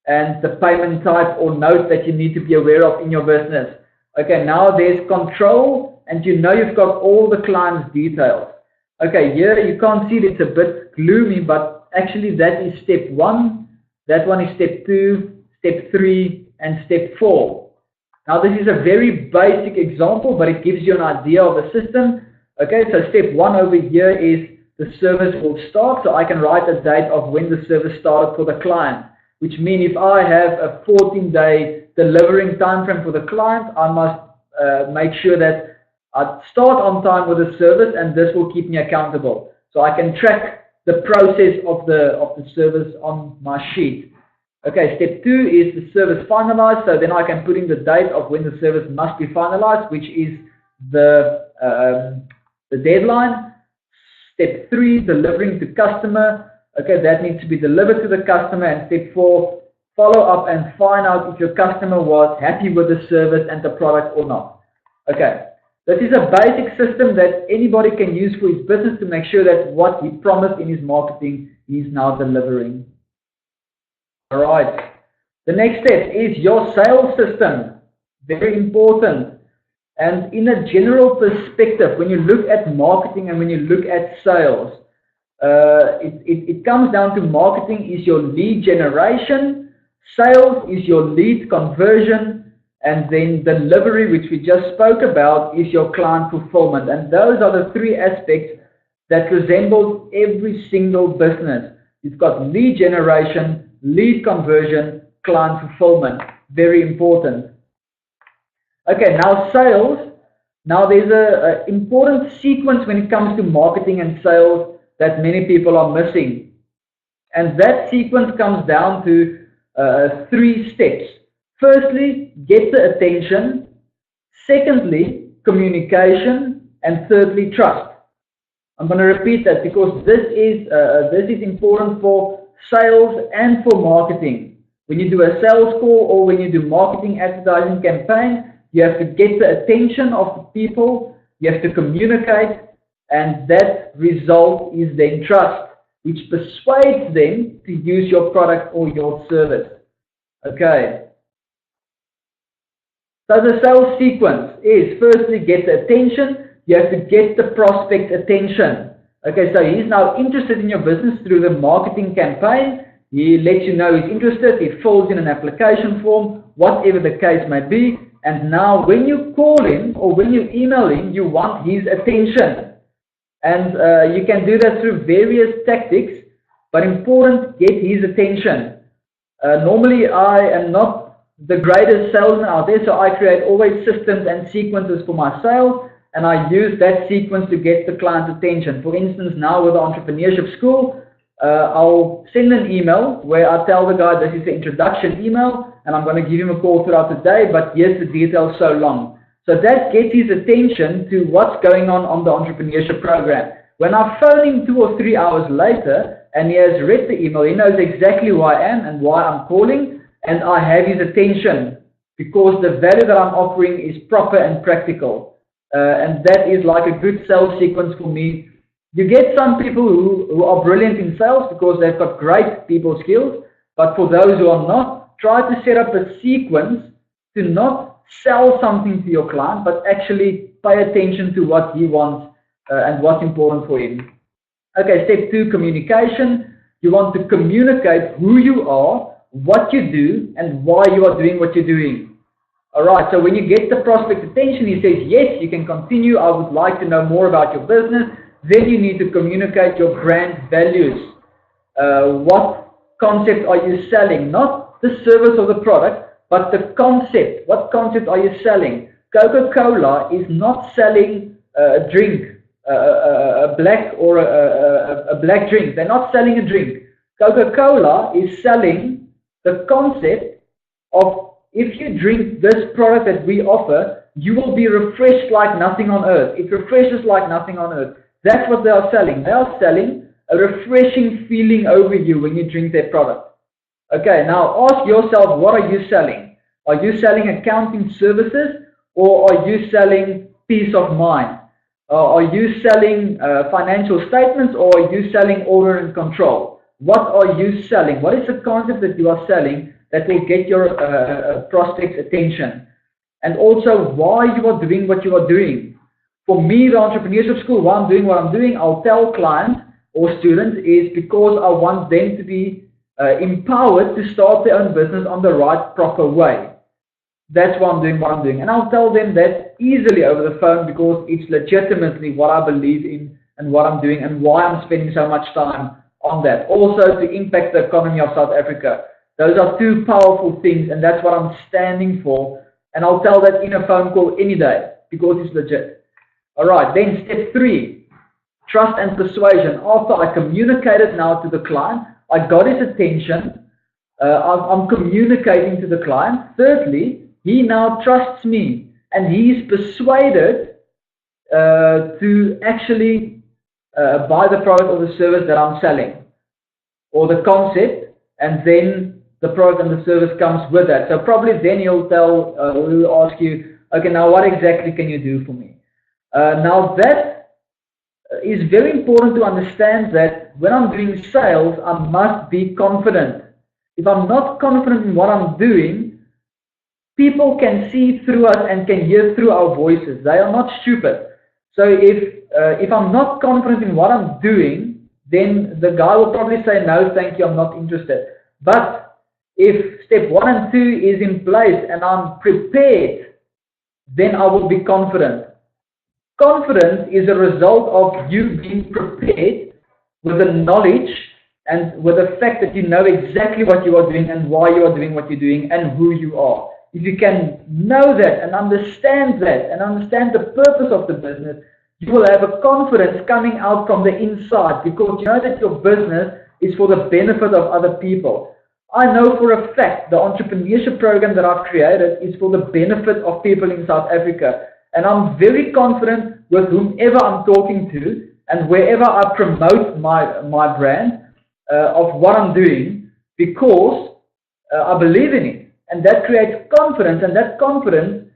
and the payment type or note that you need to be aware of in your business. Okay, now there's control, and you know you've got all the client's details. Okay, here you can't see it, it's a bit gloomy, but actually that is step 1. That one is step 2, step 3, and step 4. Now this is a very basic example, but it gives you an idea of the system. Okay, so step 1 over here is the service will start. So I can write a date of when the service started for the client, which means if I have a 14-day delivering time frame for the client, I must make sure that I start on time with the service, and this will keep me accountable. So I can track the process of the service on my sheet. Okay, step 2 is the service finalized, so then I can put in the date of when the service must be finalized, which is the deadline. Step 3, delivering to customer. Okay, that needs to be delivered to the customer. And step 4, follow up and find out if your customer was happy with the service and the product or not. Okay, this is a basic system that anybody can use for his business to make sure that what he promised in his marketing, he's now delivering. Alright, the next step is your sales system. Very important. And in a general perspective, when you look at marketing and when you look at sales, it comes down to marketing is your lead generation, sales is your lead conversion, and then delivery, which we just spoke about, is your client fulfillment. And those are the 3 aspects that resemble every single business. You've got lead generation, lead conversion, client fulfillment. Very important. Okay, now sales. Now there's an important sequence when it comes to marketing and sales that many people are missing. And that sequence comes down to 3 steps. Firstly, get the attention. Secondly, communication, and thirdly, trust. I'm going to repeat that because this is important for sales and for marketing. When you do a sales call or when you do marketing advertising campaign, you have to get the attention of the people, you have to communicate, and that result is then trust, which persuades them to use your product or your service. Okay. So the sales sequence is firstly get the attention. You have to get the prospect's attention. Okay, so he's now interested in your business through the marketing campaign. He lets you know he's interested. He fills in an application form, whatever the case may be. And now when you call him or when you email him, you want his attention. And you can do that through various tactics, but important, get his attention. Normally, I am not the greatest salesman out there, so I create always systems and sequences for my sales, and I use that sequence to get the client's attention. For instance, now with the Entrepreneurship School, I'll send an email where I tell the guy this is the introduction email, and I'm going to give him a call throughout the day, but here's the details so long. So that gets his attention to what's going on the Entrepreneurship program. When I phone him 2 or 3 hours later, and he has read the email, he knows exactly who I am and why I'm calling, and I have his attention because the value that I'm offering is proper and practical. And that is like a good sales sequence for me. You get some people who are brilliant in sales because they've got great people skills, but for those who are not, try to set up a sequence to not sell something to your client, but actually pay attention to what he wants and what's important for him. Okay, step 2, communication. You want to communicate who you are, what you do, and why you are doing what you're doing. Alright, so when you get the prospect's attention, he says, yes, you can continue, I would like to know more about your business. Then you need to communicate your brand values. What concept are you selling? Not the service or the product, but the concept. What concept are you selling? Coca-Cola is not selling a drink, a black or a black drink. They're not selling a drink. Coca-Cola is selling the concept of if you drink this product that we offer, you will be refreshed like nothing on earth. It refreshes like nothing on earth. That's what they are selling. They are selling a refreshing feeling over you when you drink their product. Okay, now ask yourself, what are you selling? Are you selling accounting services or are you selling peace of mind? Are you selling financial statements or are you selling order and control? What are you selling? What is the concept that you are selling that will get your prospect's attention? And also why you are doing what you are doing. For me, the Entrepreneurship School, why I'm doing what I'm doing, I'll tell clients or students is because I want them to be empowered to start their own business on the right, proper way. That's why I'm doing what I'm doing. And I'll tell them that easily over the phone because it's legitimately what I believe in and what I'm doing and why I'm spending so much time on that. Also to impact the economy of South Africa. Those are two powerful things and that's what I'm standing for. And I'll tell that in a phone call any day because it's legit. Alright, then step 3, trust and persuasion. After I communicated now to the client, I got his attention, I'm communicating to the client. Thirdly, he now trusts me and he is persuaded to actually buy the product or the service that I'm selling or the concept, and then the product and the service comes with that. So probably then he'll ask you, okay, now what exactly can you do for me? Now that is very important to understand that when I'm doing sales, I must be confident. If I'm not confident in what I'm doing, people can see through us and can hear through our voices. They are not stupid. So if I'm not confident in what I'm doing, then the guy will probably say, no, thank you, I'm not interested. But if step 1 and 2 is in place and I'm prepared, then I will be confident. Confidence is a result of you being prepared with the knowledge and with the fact that you know exactly what you are doing and why you are doing what you're doing and who you are. If you can know that and understand the purpose of the business, you will have a confidence coming out from the inside because you know that your business is for the benefit of other people. I know for a fact the entrepreneurship program that I've created is for the benefit of people in South Africa. And I'm very confident with whomever I'm talking to and wherever I promote my brand of what I'm doing, because I believe in it. And that creates confidence, and that confidence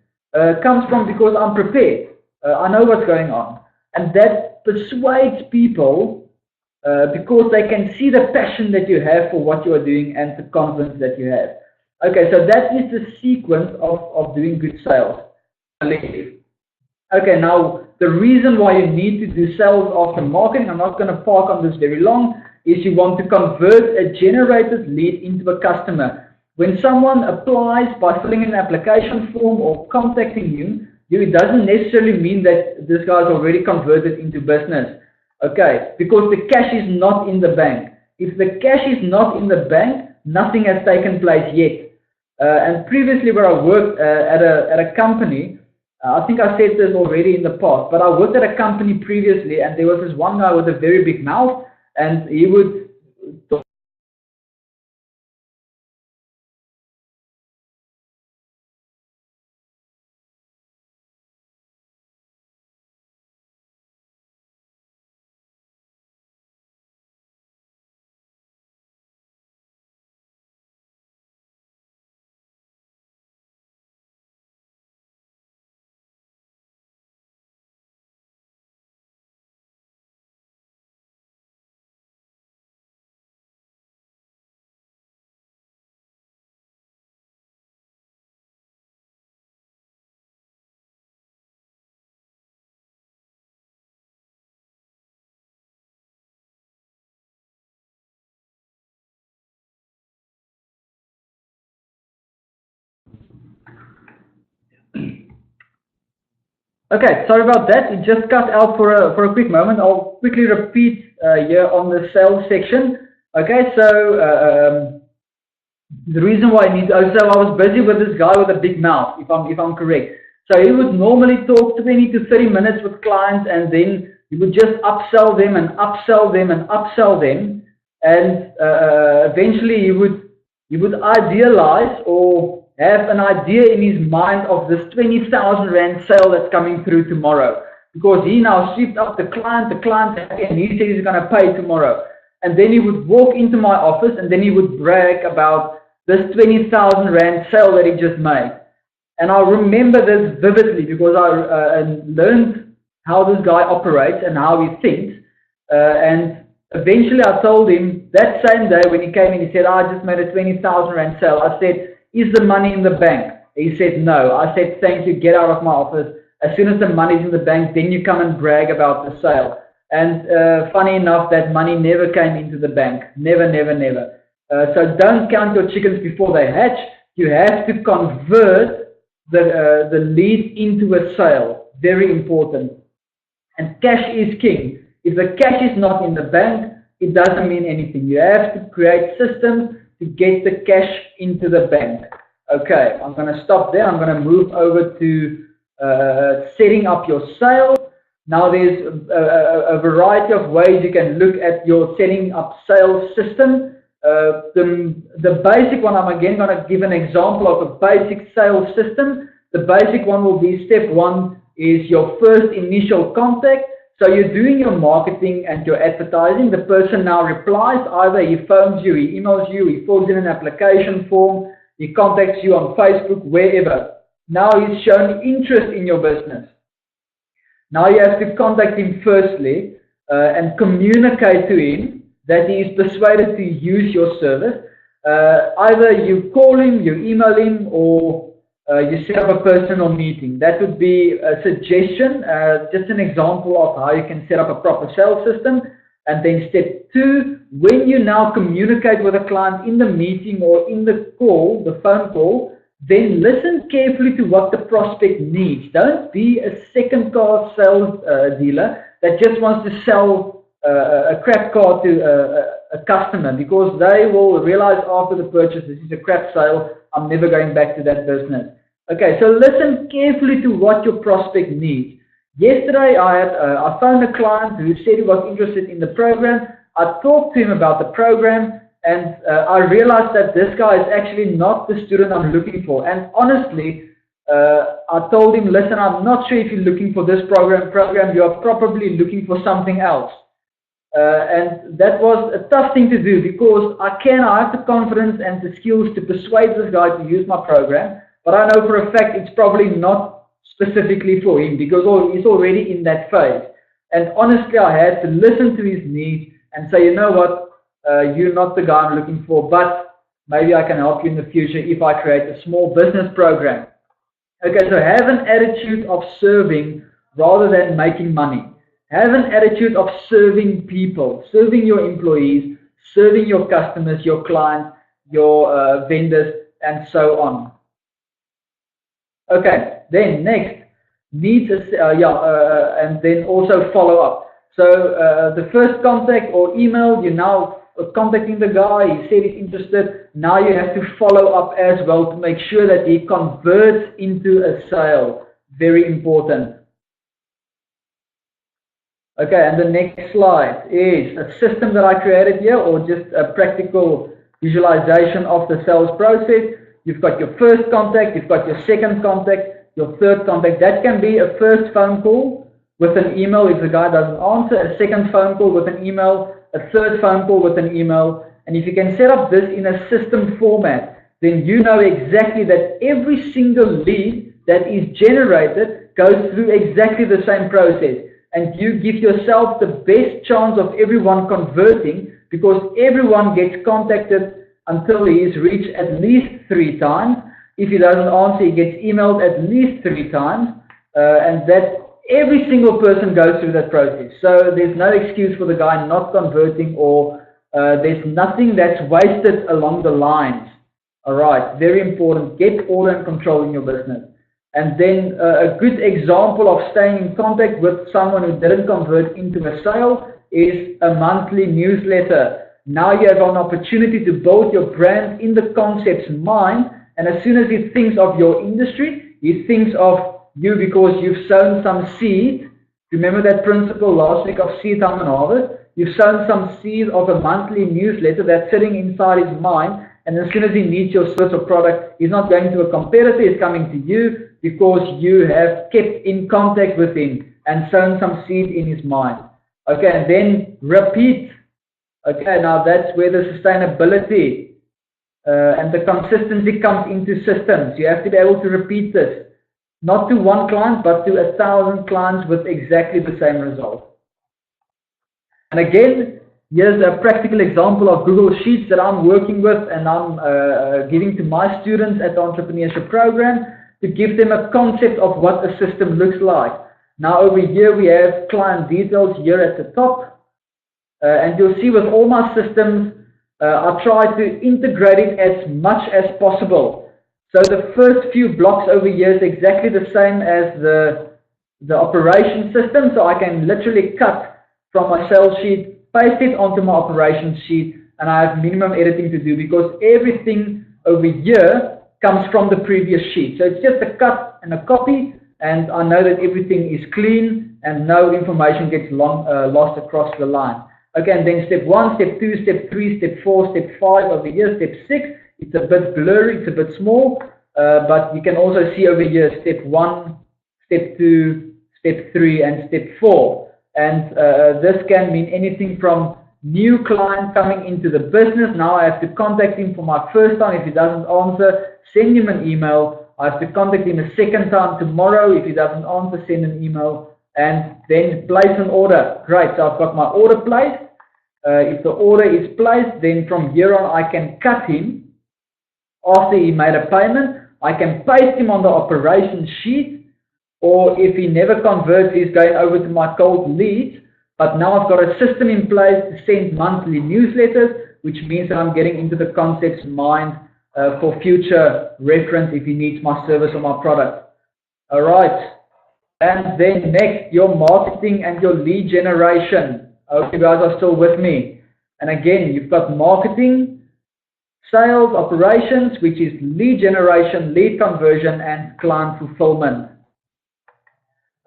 comes from because I'm prepared. I know what's going on. And that persuades people because they can see the passion that you have for what you are doing and the confidence that you have. Okay, so that is the sequence of doing good sales. Okay, now the reason why you need to do sales after marketing, I'm not going to park on this very long, is you want to convert a generated lead into a customer. When someone applies by filling in an application form or contacting you, it doesn't necessarily mean that this guy's already converted into business. Okay, because the cash is not in the bank. If the cash is not in the bank, nothing has taken place yet. And previously where I worked at a company, I think I said this already in the past, but I worked at a company previously, and there was this one guy with a very big mouth, and he would talk. Okay, sorry about that. It just cut out for a quick moment. I'll quickly repeat here on the sales section. Okay, so the reason why I need, so I was busy with this guy with a big mouth, if I'm correct. So he would normally talk 20 to 30 minutes with clients, and then he would just upsell them and upsell them and upsell them, and eventually he would idealize or have an idea in his mind of this 20,000 Rand sale that's coming through tomorrow, because he now swept up the client happy, and he said he's going to pay tomorrow. And then he would walk into my office, and then he would brag about this 20,000 Rand sale that he just made. And I remember this vividly because I learned how this guy operates and how he thinks. And eventually I told him that same day when he came in, he said, I just made a 20,000 Rand sale. I said, is the money in the bank? He said, no. I said, thank you, get out of my office. As soon as the money's in the bank, then you come and brag about the sale. And funny enough, that money never came into the bank. Never, never, never. So don't count your chickens before they hatch. You have to convert the lead into a sale. Very important. And cash is king. If the cash is not in the bank, it doesn't mean anything. You have to create systems to get the cash into the bank. Okay, I'm going to stop there. I'm going to move over to setting up your sale. Now there's a variety of ways you can look at your setting up sales system. The basic one, I'm again going to give an example of a basic sales system. The basic one will be step one is your first initial contact. So you're doing your marketing and your advertising. The person now replies, either he phones you, he emails you, he fills in an application form, he contacts you on Facebook, wherever. Now he's shown interest in your business. Now you have to contact him firstly and communicate to him that he is persuaded to use your service. Either you call him, you email him, or you set up a personal meeting. That would be a suggestion, just an example of how you can set up a proper sales system. And then step two, when you now communicate with a client in the meeting or in the call, the phone call, then listen carefully to what the prospect needs. Don't be a second car sales dealer that just wants to sell a crap car to a customer, because they will realize after the purchase, this is a crap sale, I'm never going back to that business. Okay, so listen carefully to what your prospect needs. Yesterday, I phoned a client who said he was interested in the program. I talked to him about the program, and I realized that this guy is actually not the student I'm looking for. And honestly, I told him, listen, I'm not sure if you're looking for this program, you are probably looking for something else. And that was a tough thing to do because I have the confidence and the skills to persuade this guy to use my program, but I know for a fact it's probably not specifically for him because he's already in that phase. And honestly, I had to listen to his needs and say, you know what, you're not the guy I'm looking for, but maybe I can help you in the future if I create a small business program. Okay, so have an attitude of serving rather than making money. Have an attitude of serving people, serving your employees, serving your customers, your clients, your vendors, and so on. Okay, then next, needs, and then also follow up. So the first contact or email, you're now contacting the guy, he said he's interested. Now you have to follow up as well to make sure that he converts into a sale. Very important. Okay, and the next slide is a system that I created here, or just a practical visualization of the sales process. You've got your first contact, you've got your second contact, your third contact. That can be a first phone call with an email if the guy doesn't answer, a second phone call with an email, a third phone call with an email. And if you can set up this in a system format, then you know exactly that every single lead that is generated goes through exactly the same process. And you give yourself the best chance of everyone converting because everyone gets contacted until he is reached at least 3 times. If he doesn't answer, he gets emailed at least 3 times. And that every single person goes through that process. So there's no excuse for the guy not converting, or there's nothing that's wasted along the lines. All right, very important. Get order and control in your business. And then a good example of staying in contact with someone who didn't convert into a sale is a monthly newsletter. Now you have an opportunity to build your brand in the concept's mind, and as soon as he thinks of your industry, he thinks of you because you've sown some seed. Remember that principle last week of seed time and harvest? You've sown some seed of a monthly newsletter that's sitting inside his mind, and as soon as he needs your service or product, he's not going to a competitor, he's coming to you because you have kept in contact with him and sown some seed in his mind. Okay, and then repeat. Okay, now that's where the sustainability and the consistency comes into systems. You have to be able to repeat this, not to one client, but to 1,000 clients with exactly the same result. And again, here's a practical example of Google Sheets that I'm working with and I'm giving to my students at the Entrepreneurship program to give them a concept of what a system looks like. Now over here we have client details here at the top. And you'll see with all my systems, I try to integrate it as much as possible. So the first few blocks over here is exactly the same as the operation system. So I can literally cut from my sales sheet, paste it onto my operations sheet, and I have minimum editing to do because everything over here comes from the previous sheet. So it's just a cut and a copy, and I know that everything is clean and no information gets lost across the line. Okay, and then step 1, step 2, step 3, step 4, step 5 over here, step 6. It's a bit blurry, it's a bit small, but you can also see over here step 1, step 2, step 3, and step 4. And this can mean anything from new client coming into the business. Now I have to contact him for my first time. If he doesn't answer, send him an email. I have to contact him a second time tomorrow. If he doesn't answer, send an email. And then place an order. Great, so I've got my order placed. If the order is placed, then from here on I can cut him after he made a payment. I can paste him on the operations sheet, or if he never converts, he's going over to my cold leads. But now I've got a system in place to send monthly newsletters, which means that I'm getting into the concept's mind for future reference if he needs my service or my product. All right. And then next, your marketing and your lead generation. I hope you guys are still with me. And again, you've got marketing, sales, operations, which is lead generation, lead conversion, and client fulfillment.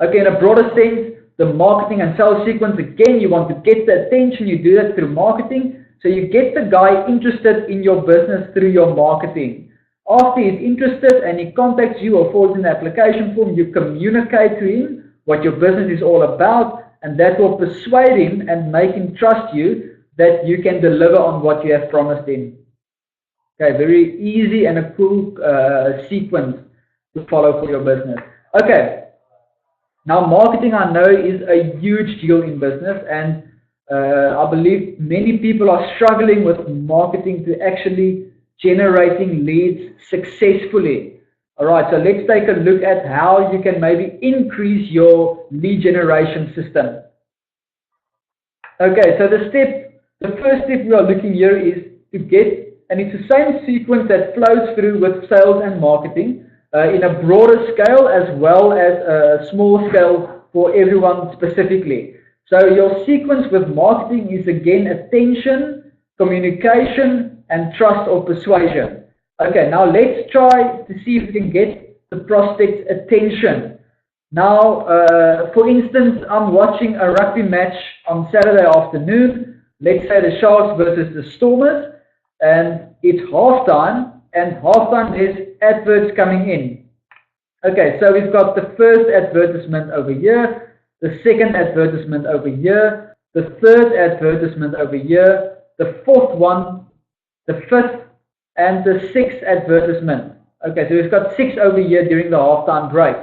Okay, in a broader sense, the marketing and sales sequence, again, you want to get the attention. You do that through marketing. So you get the guy interested in your business through your marketing. After he's interested and he contacts you or fills in the application form, you communicate to him what your business is all about, and that will persuade him and make him trust you that you can deliver on what you have promised him. Okay, very easy and a cool sequence to follow for your business. Okay, now marketing, I know, is a huge deal in business, and I believe many people are struggling with marketing to actually generating leads successfully. All right, so let's take a look at how you can maybe increase your lead generation system. Okay, so the first step we are looking here is to get, and it's the same sequence that flows through with sales and marketing in a broader scale as well as a small scale for everyone specifically. So your sequence with marketing is again attention, communication, and trust or persuasion. Okay, now let's try to see if we can get the prospect's attention. Now, for instance, I'm watching a rugby match on Saturday afternoon, let's say the Sharks versus the Stormers, and it's halftime, and halftime there's adverts coming in. Okay, so we've got the first advertisement over here, the second advertisement over here, the third advertisement over here, the fourth one, the fifth, and the sixth advertisement. Okay, so we've got 6 over here during the halftime break.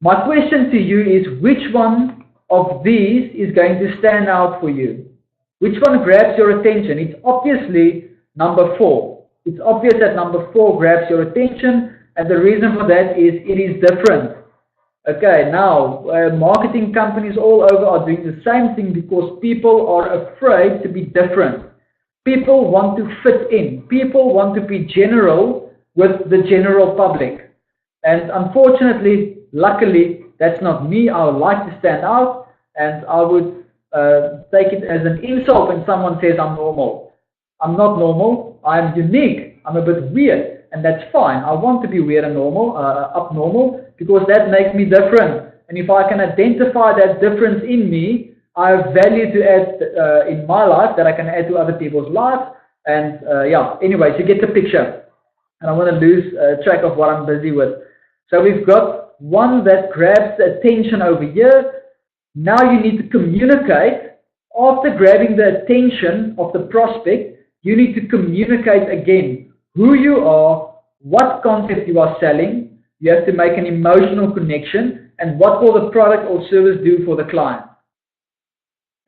My question to you is, which one of these is going to stand out for you? Which one grabs your attention? It's obviously number 4. It's obvious that number 4 grabs your attention, and the reason for that is it is different. Okay, now, marketing companies all over are doing the same thing because people are afraid to be different. People want to fit in. People want to be general with the general public. And unfortunately, luckily, that's not me. I would like to stand out, and I would take it as an insult when someone says I'm normal. I'm not normal. I'm unique. I'm a bit weird, and that's fine. I want to be weird and normal, abnormal, because that makes me different. And if I can identify that difference in me, I have value to add in my life that I can add to other people's lives. And yeah, anyways, you get the picture. And I want to lose track of what I'm busy with. So we've got one that grabs the attention over here. Now you need to communicate. After grabbing the attention of the prospect, you need to communicate again who you are, what concept you are selling. You have to make an emotional connection, and what will the product or service do for the client.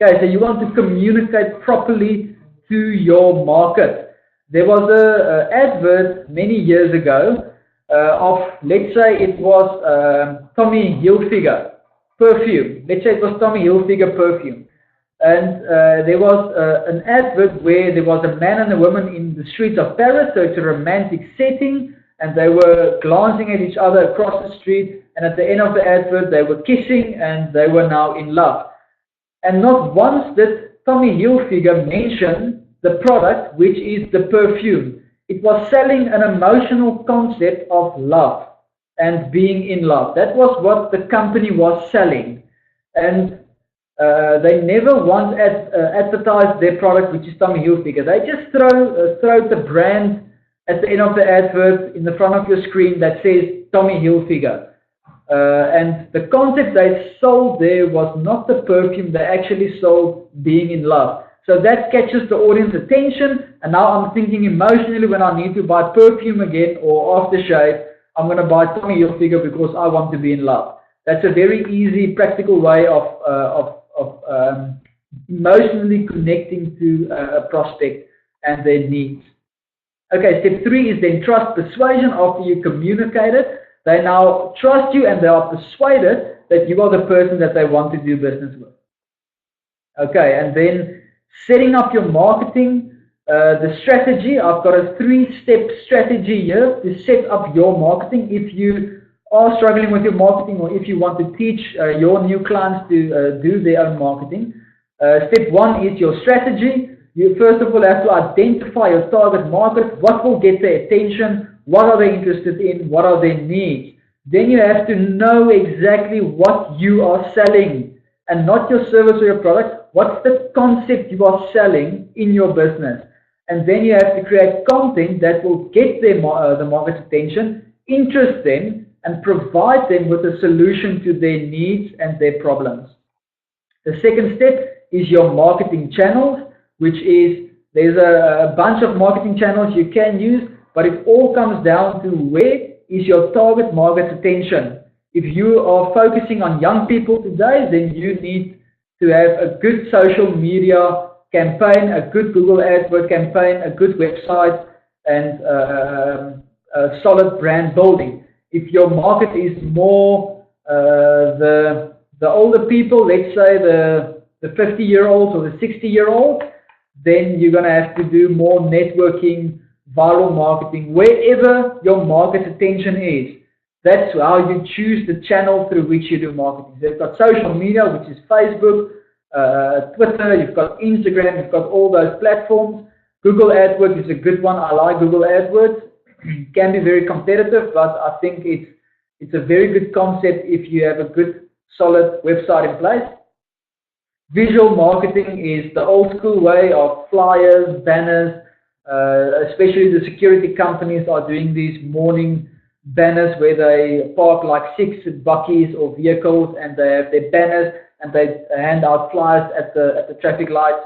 Okay, so you want to communicate properly to your market. There was an advert many years ago of, let's say it was Tommy Hilfiger perfume. Let's say it was Tommy Hilfiger perfume. And there was an advert where there was a man and a woman in the streets of Paris, so it's a romantic setting, and they were glancing at each other across the street, and at the end of the advert they were kissing and they were now in love. And not once did Tommy Hilfiger mention the product, which is the perfume. It was selling an emotional concept of love and being in love. That was what the company was selling. And they never once advertised their product, which is Tommy Hilfiger. They just throw the brand at the end of the advert in the front of your screen that says Tommy Hilfiger. And the concept they sold there was not the perfume, they actually sold being in love. So that catches the audience attention, and now I'm thinking emotionally when I need to buy perfume again or aftershave, I'm going to buy Tommy Hilfiger because I want to be in love. That's a very easy, practical way of emotionally connecting to a prospect and their needs. Okay, step 3 is then trust persuasion. After you communicate it, they now trust you and they are persuaded that you are the person that they want to do business with. Okay, and then setting up your marketing, the strategy. I've got a 3-step strategy here to set up your marketing. If you are struggling with your marketing, or if you want to teach your new clients to do their own marketing, step 1 is your strategy. You first of all have to identify your target market. What will get their attention? What are they interested in? What are their needs? Then you have to know exactly what you are selling, and not your service or your product. What's the concept you are selling in your business? and then you have to create content that will get the market's attention, interest them, and provide them with a solution to their needs and their problems. The second step is your marketing channels, which is, there's a bunch of marketing channels you can use, but it all comes down to where is your target market's attention. If you are focusing on young people today, then you need to have a good social media campaign, a good Google AdWords campaign, a good website, and a solid brand building. If your market is more the older people, let's say the 50-year-olds or the 60-year-olds, then you're going to have to do more networking, viral marketing, wherever your market's attention is. That's how you choose the channel through which you do marketing. So you've got social media, which is Facebook, Twitter, you've got Instagram, you've got all those platforms. Google AdWords is a good one. I like Google AdWords. It can be very competitive, but I think it's a very good concept if you have a good, solid website in place. Visual marketing is the old school way of flyers, banners, especially the security companies are doing these morning banners where they park like 6 buckies or vehicles and they have their banners and they hand out flyers at the traffic lights.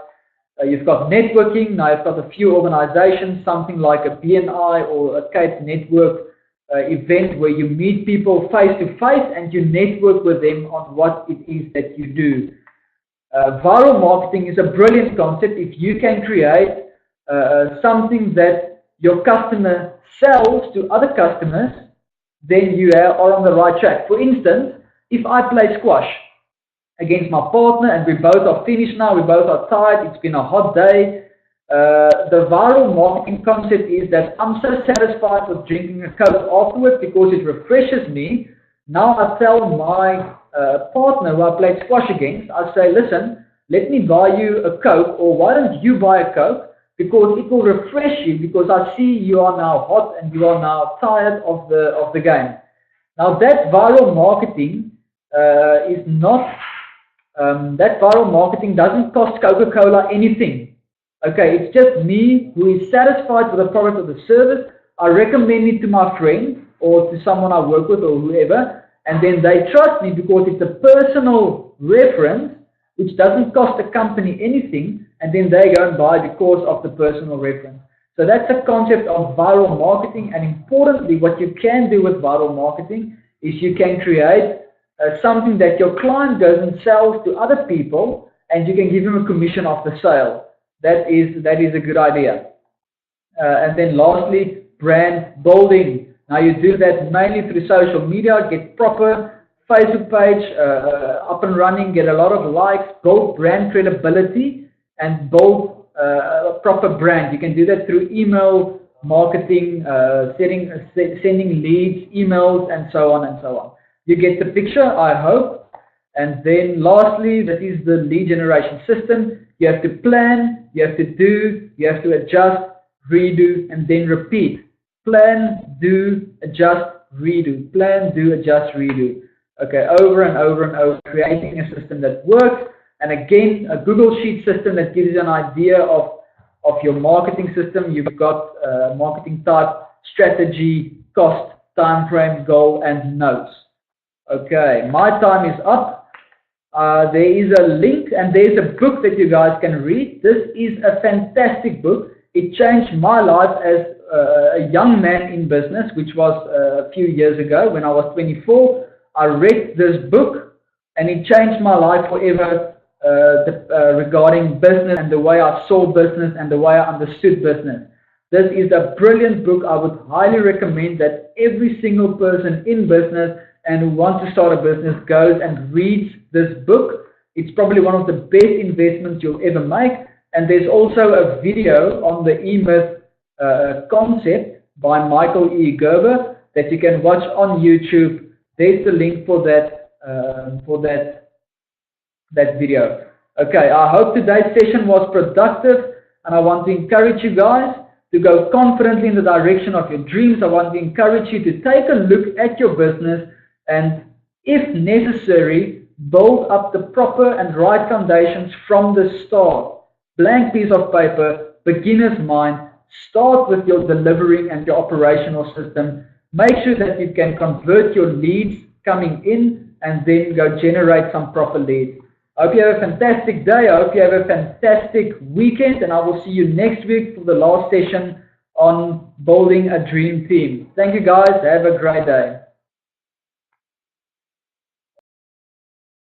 You've got networking. Now you've got a few organizations, something like a BNI or a Cape Network event where you meet people face to face and you network with them on what it is that you do. Viral marketing is a brilliant concept. If you can create something that your customer sells to other customers, then you are on the right track. For instance, if I play squash against my partner and we both are finished now, we both are tired, it's been a hot day, the viral marketing concept is that I'm so satisfied with drinking a Coke afterwards because it refreshes me. Now I tell my partner who I played squash against, I say, listen, let me buy you a Coke, or why don't you buy a Coke? Because it will refresh you, because I see you are now hot and you are now tired of the game. Now that viral marketing is not, that viral marketing doesn't cost Coca-Cola anything. Okay, it's just me who is satisfied with the product or the service. I recommend it to my friend or to someone I work with or whoever, and then they trust me because it's a personal reference which doesn't cost the company anything, and then they go and buy because of the personal reference. So that's a concept of viral marketing, and importantly, what you can do with viral marketing is you can create something that your client goes and sells to other people, and you can give them a commission off the sale. That is a good idea. And then lastly, brand building. Now you do that mainly through social media, get proper Facebook page up and running, get a lot of likes, build brand credibility, and build a proper brand. You can do that through email marketing, sending leads, emails, and so on and so on. You get the picture, I hope. And then lastly, that is the lead generation system. You have to plan, you have to do, you have to adjust, redo, and then repeat. Plan, do, adjust, redo. Plan, do, adjust, redo. Okay, over and over and over, creating a system that works. And again, a Google Sheet system that gives you an idea of your marketing system. You've got marketing type, strategy, cost, time frame, goal, and notes. Okay, my time is up. There is a link and there's a book that you guys can read. This is a fantastic book. It changed my life as a young man in business, which was a few years ago when I was 24. I read this book and it changed my life forever regarding business and the way I saw business and the way I understood business. This is a brilliant book. I would highly recommend that every single person in business and who wants to start a business goes and reads this book. It's probably one of the best investments you'll ever make. And there's also a video on the E-Myth concept by Michael E. Gerber that you can watch on YouTube. There's the link for that video. Okay, I hope today's session was productive, and I want to encourage you guys to go confidently in the direction of your dreams. I want to encourage you to take a look at your business and, if necessary, build up the proper and right foundations from the start. Blank piece of paper, beginner's mind. Start with your delivering and your operational system. Make sure that you can convert your leads coming in and then go generate some proper leads. I hope you have a fantastic day. I hope you have a fantastic weekend, and I will see you next week for the last session on building a dream team. Thank you guys. Have a great day.